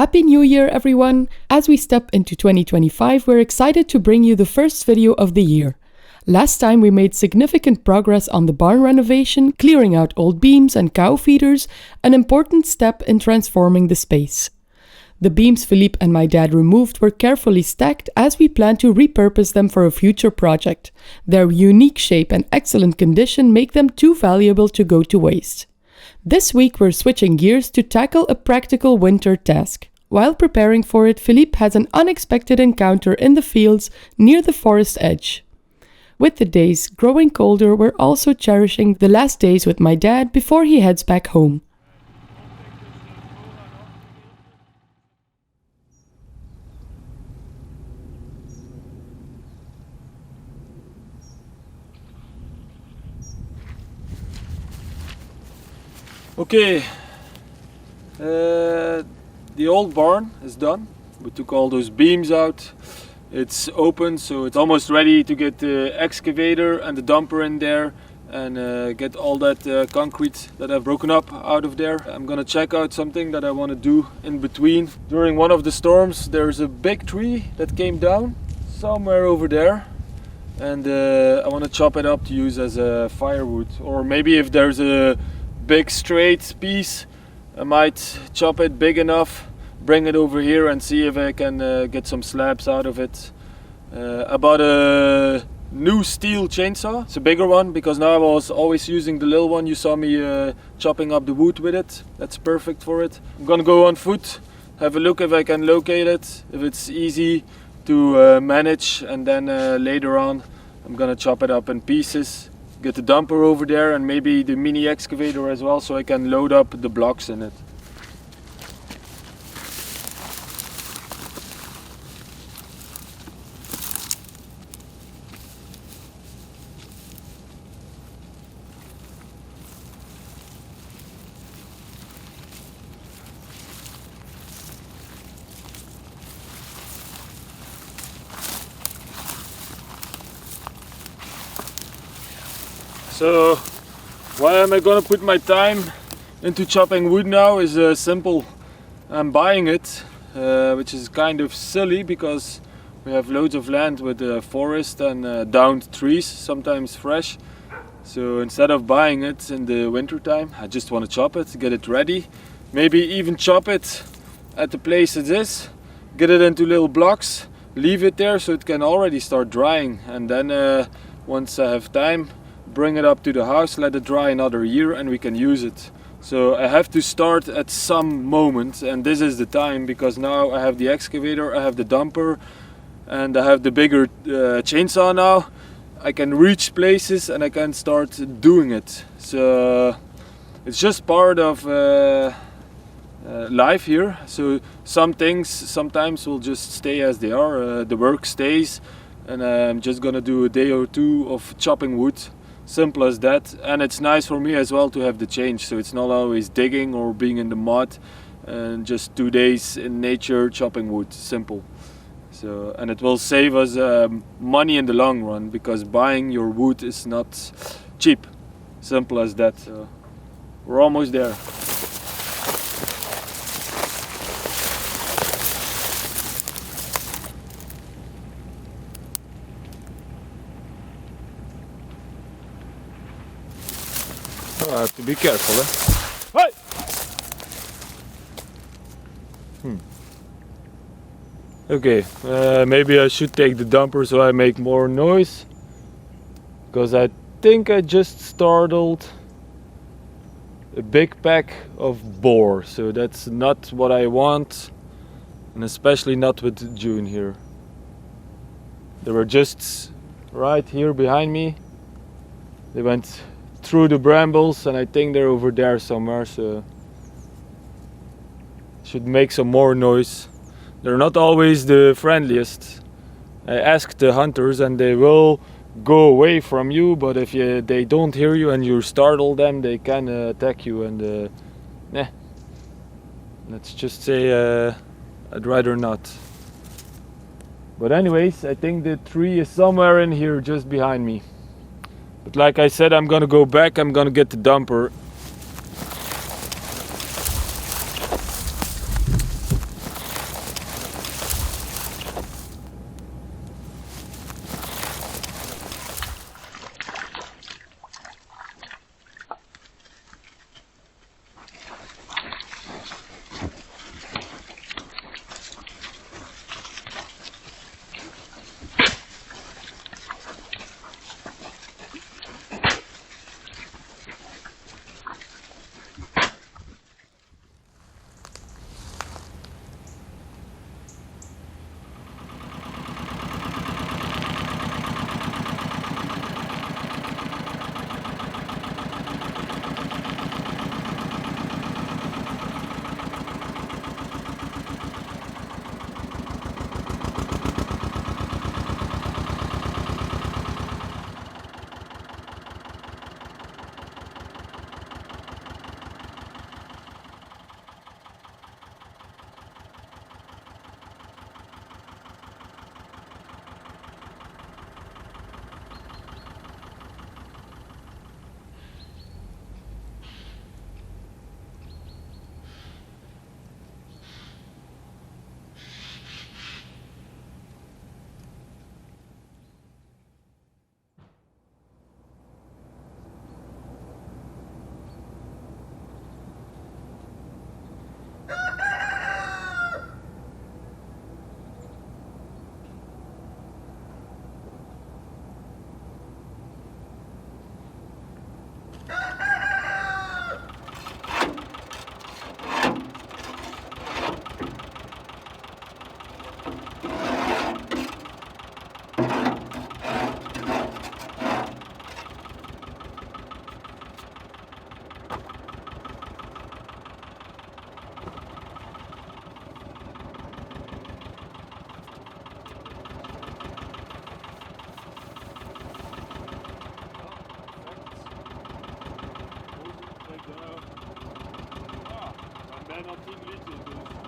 Happy New Year, everyone! As we step into 2025, we're excited to bring you the first video of the year. Last time we made significant progress on the barn renovation, clearing out old beams and cow feeders, an important step in transforming the space. The beams Philippe and my dad removed were carefully stacked as we plan to repurpose them for a future project. Their unique shape and excellent condition make them too valuable to go to waste. This week we're switching gears to tackle a practical winter task. While preparing for it, Philippe has an unexpected encounter in the fields near the forest edge. With the days growing colder, we're also cherishing the last days with my dad before he heads back home. Okay, the old barn is done. We took all those beams out. It's open, so it's almost ready to get the excavator and the dumper in there and get all that concrete that I've broken up out of there. I'm gonna check out something that I want to do in between. During one of the storms, there's a big tree that came down somewhere over there, and I want to chop it up to use as a firewood, or maybe if there's a big straight piece, I might chop it big enough, bring it over here and see if I can get some slabs out of it. I bought a new Stihl chainsaw. It's a bigger one because now I was always using the little one. You saw me chopping up the wood with it. That's perfect for it. I'm gonna go on foot, have a look if I can locate it, if it's easy to manage, and then later on I'm gonna chop it up in pieces. Get the dumper over there and maybe the mini excavator as well, so I can load up the blocks in it. So why am I gonna put my time into chopping wood now is simple. I'm buying it, which is kind of silly because we have loads of land with forest and downed trees, sometimes fresh. So instead of buying it in the winter time, I just want to chop it, get it ready, maybe even chop it at the place it is, get it into little blocks, leave it there so it can already start drying, and then once I have time, bring it up to the house, let it dry another year, and we can use it. So I have to start at some moment, and this is the time, because now I have the excavator, I have the dumper, and I have the bigger chainsaw now. I can reach places and I can start doing it. So it's just part of life here. So some things sometimes will just stay as they are. The work stays, and I'm just gonna do a day or two of chopping wood. Simple as that. And it's nice for me as well to have the change, so it's not always digging or being in the mud, and just 2 days in nature chopping wood. Simple. So, and it will save us money in the long run, because buying your wood is not cheap. Simple as that. So we're almost there. I have to be careful, eh? Hey! Okay, maybe I should take the dumper so I make more noise, because I think I just startled a big pack of boar, so that's not what I want, and especially not with June here. They were just right here behind me. They went through the brambles, and I think they're over there somewhere, so should make some more noise. They're not always the friendliest. I asked the hunters and they will go away from you, but if they don't hear you and you startle them, they can attack you, and let's just say I'd rather not. But anyways, I think the tree is somewhere in here just behind me. But like I said, I'm gonna go back, I'm gonna get the dumper. Bijna 10 liter dus.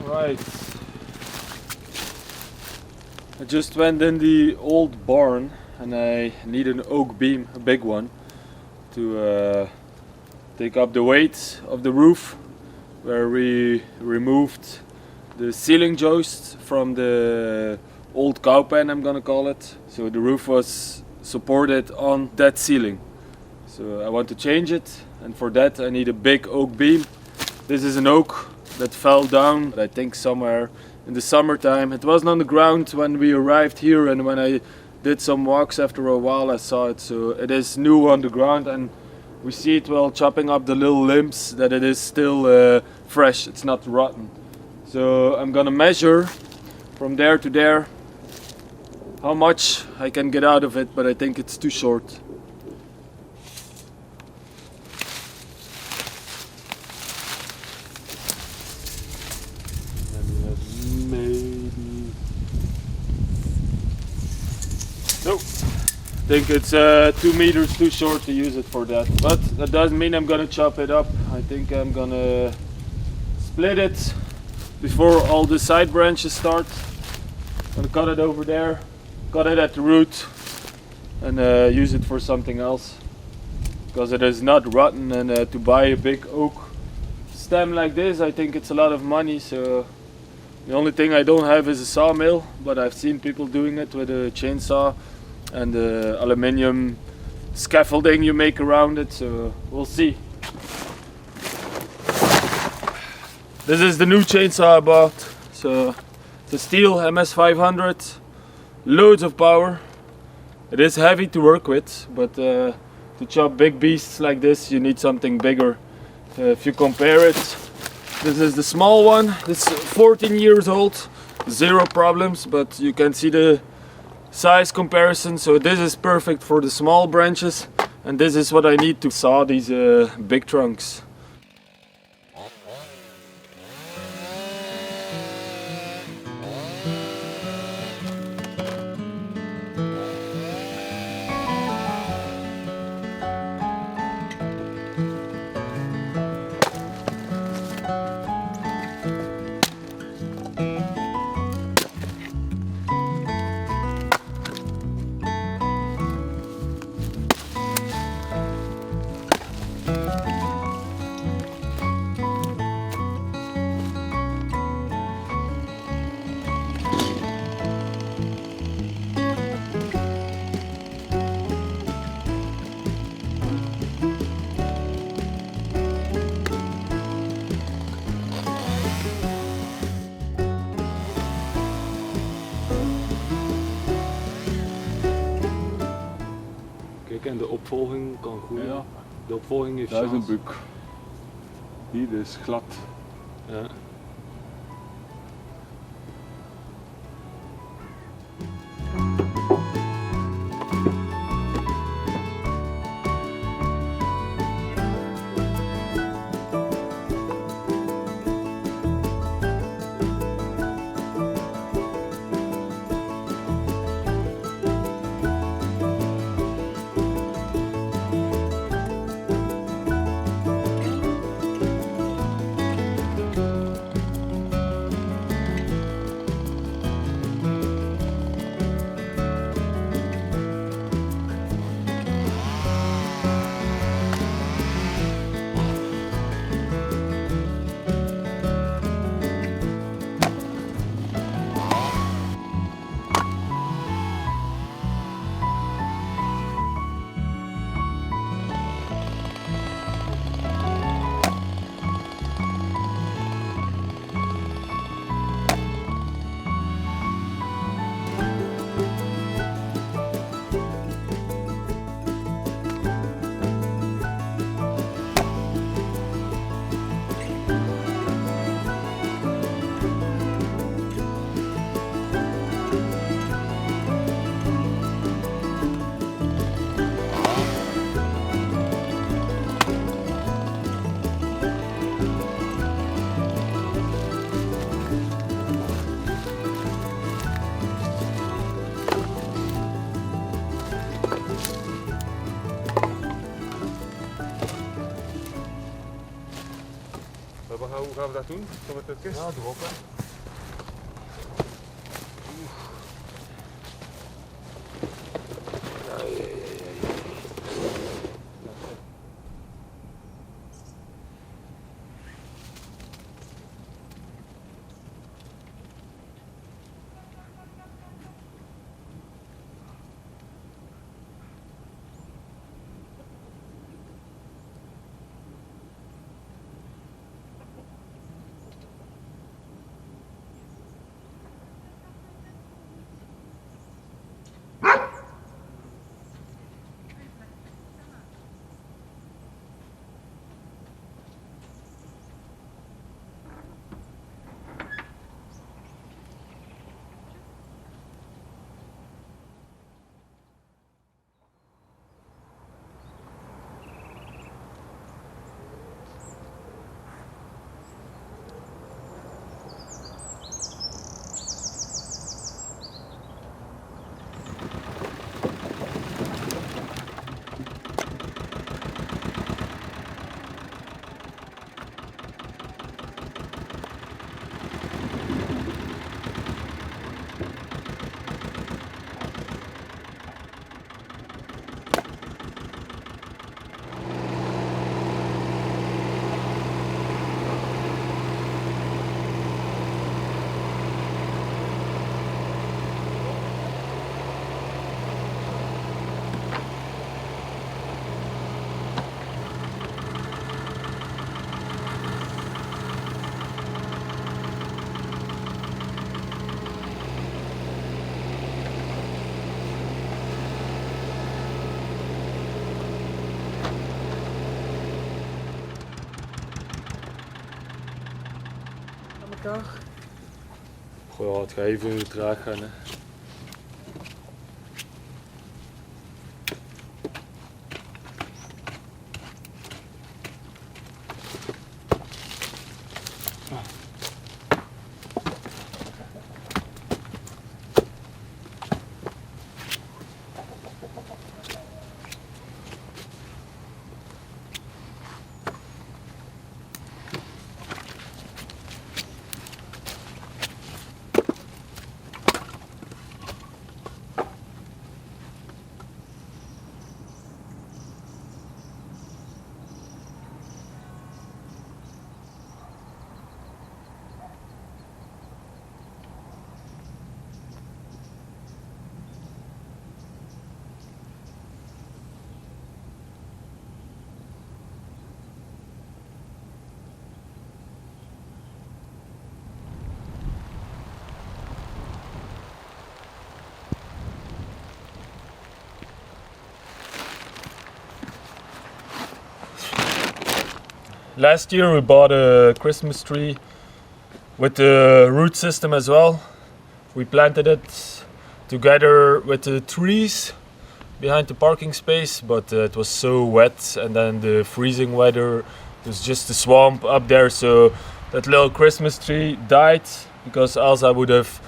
Right. I just went in the old barn and I need an oak beam, a big one, to take up the weight of the roof, where we removed the ceiling joist from the old cow pen, I'm gonna call it. So the roof was supported on that ceiling. So I want to change it, and for that I need a big oak beam. This is an oak that fell down, I think somewhere in the summertime. It wasn't on the ground when we arrived here, and when I did some walks after a while I saw it. So it is new on the ground, and we see it while chopping up the little limbs that it is still fresh, it's not rotten. So I'm gonna measure from there to there how much I can get out of it, but I think it's too short. Maybe. Nope. I think it's 2 meters too short to use it for that. But that doesn't mean I'm gonna chop it up. I think I'm gonna split it before all the side branches start. I'm gonna cut it over there, cut it at the root, and use it for something else. Because it is not rotten, and to buy a big oak stem like this, I think it's a lot of money. So the only thing I don't have is a sawmill, but I've seen people doing it with a chainsaw and the aluminium scaffolding you make around it, so we'll see. This is the new chainsaw I bought. So it's a Stihl MS500, loads of power. It is heavy to work with, but to chop big beasts like this you need something bigger. If you compare it, this is the small one. It's 14 years old, zero problems, but you can see the size comparison. So this is perfect for the small branches, and this is what I need to saw these big trunks. Kijk, en de opvolging kan goed. Ja. De opvolging heeft Dat is een chance. buk. Hier is glad. Ja. Hoe gaan we dat doen? Zo met het kist? Ja, doe op hè. elkaar. Goh, ja, het gaat even traag gaan. Hè. Last year we bought a Christmas tree with the root system as well. We planted it together with the trees behind the parking space, but it was so wet, and then the freezing weather, it was just a swamp up there, so that little Christmas tree died, because else I would have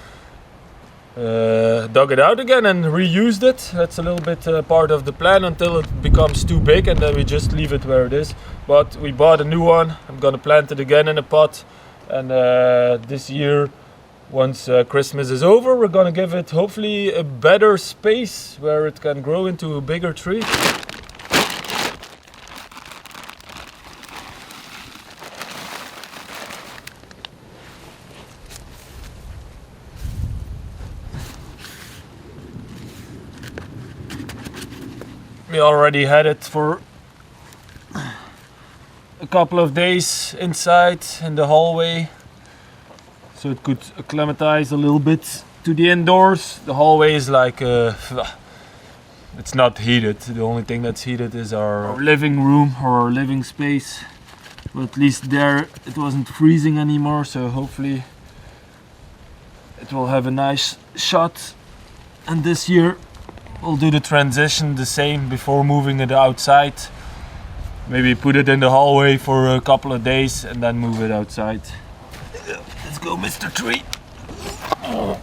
dug it out again and reused it. That's a little bit part of the plan until it becomes too big, and then we just leave it where it is. But we bought a new one. I'm gonna plant it again in a pot, and this year, once Christmas is over, we're gonna give it hopefully a better space where it can grow into a bigger tree. We already had it for a couple of days inside in the hallway, so it could acclimatize a little bit to the indoors. The hallway is like it's not heated. The only thing that's heated is our living room or our living space, but at least there it wasn't freezing anymore, so hopefully it will have a nice shot. And this year we'll do the transition the same before moving it outside. Maybe put it in the hallway for a couple of days and then move it outside. Let's go, Mr. Tree. Oh.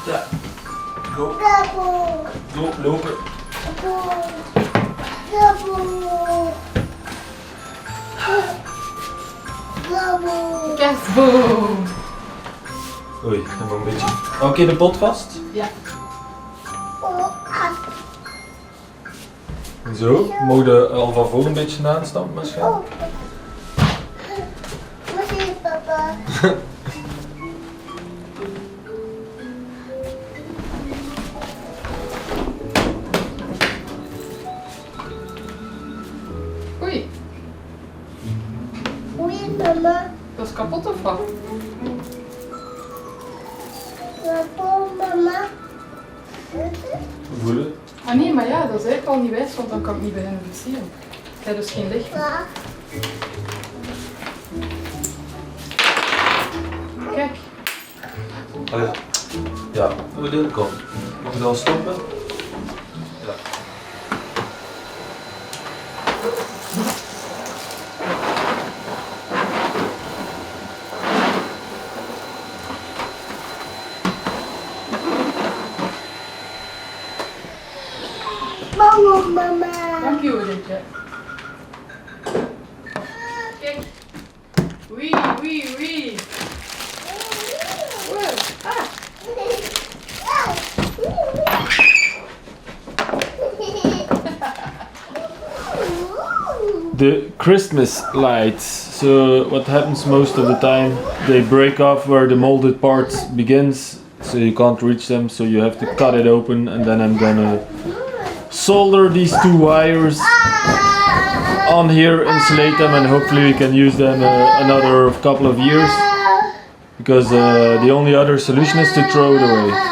Ja, go. Go, lopen. Kerstboom! Oei, even een beetje. Oké, de pot vast. Ja. Zo, mogen de al van voor een beetje aanstampen misschien. Misschien, papa. Oei, Oei, mama. dat is kapot of wat? Papa, mama. Voelen. Ah nee, maar ja, dat is eigenlijk al niet wijs, want dan kan ik niet beginnen versieren. Ik heb dus geen licht. Ja. Kijk. Oh ja. Ja, Odin, kom. Moet je dan stoppen? Ja. Mama, mama. Dank je, Odin. Kijk. Oei. the Christmas lights. So what happens most of the time, they break off where the molded part begins, so you can't reach them, so you have to cut it open, and then I'm gonna solder these two wires on here, insulate them, and hopefully we can use them another couple of years, because the only other solution is to throw it away.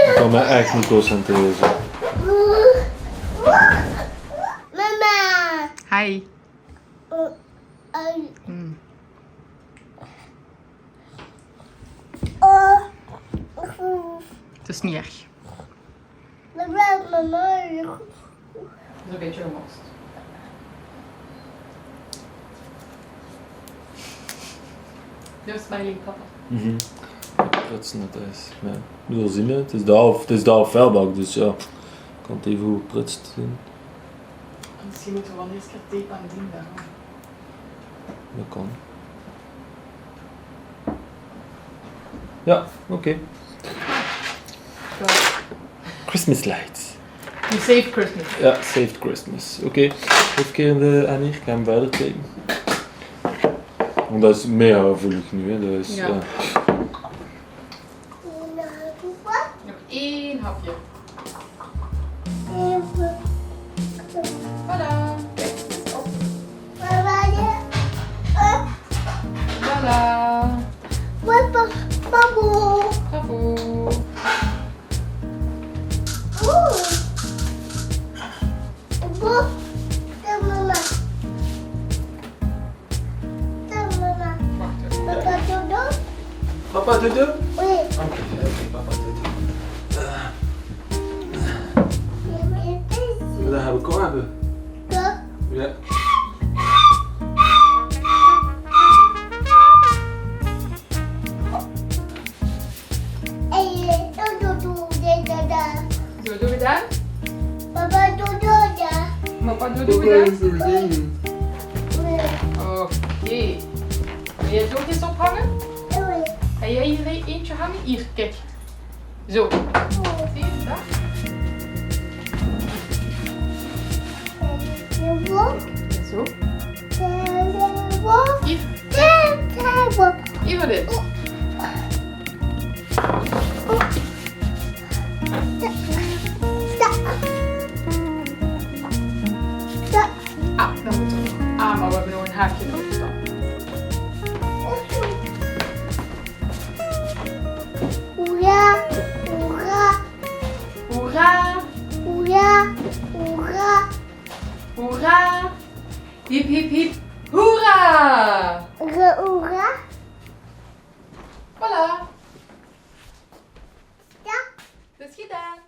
Ik kan me echt niet concentreren. Mama. Hi. Het is niet erg. Mama. Het is een beetje gemorst. You're smiling, papa. Prutsen, dat is. Ja. Ik bedoel, zien het is de half vuilbak, dus ja, ik kan het even goed prutst zien. Misschien moeten we wel eerst keer tape aan zien daar. Dat kan. Ja, oké. Christmas lights. You save Christmas. Ja, saved Christmas. Oké, even keer in de aan hier, ik ga hem verder kijken. Want dat is mega gevoelig nu, hè. Dat is, Ja. ja. Nog één hapje. Voilà. Kijk, op. Voilà. Bravo. Papa dodo? Oui. Oké, papa dodo. Dat heb ik ook hebben. Ja. Dodo gedaan? Papa dodo ya. Papa dodo gedaan? Oké. Wil jij het ook eens ophangen? Ga jij hier eentje hangen? Hier, kijk. Zo. Zie je dat? Zo. Hier. Hier wat dit. Ah, dan moeten we nog. Ah, maar we hebben nog een haakje erop staan. Hoera, hoera, Hoera! hoera, hoera, Hoera! Hip hip hip! Hoera! hoera. Voilà! Ja. Dat is gedaan!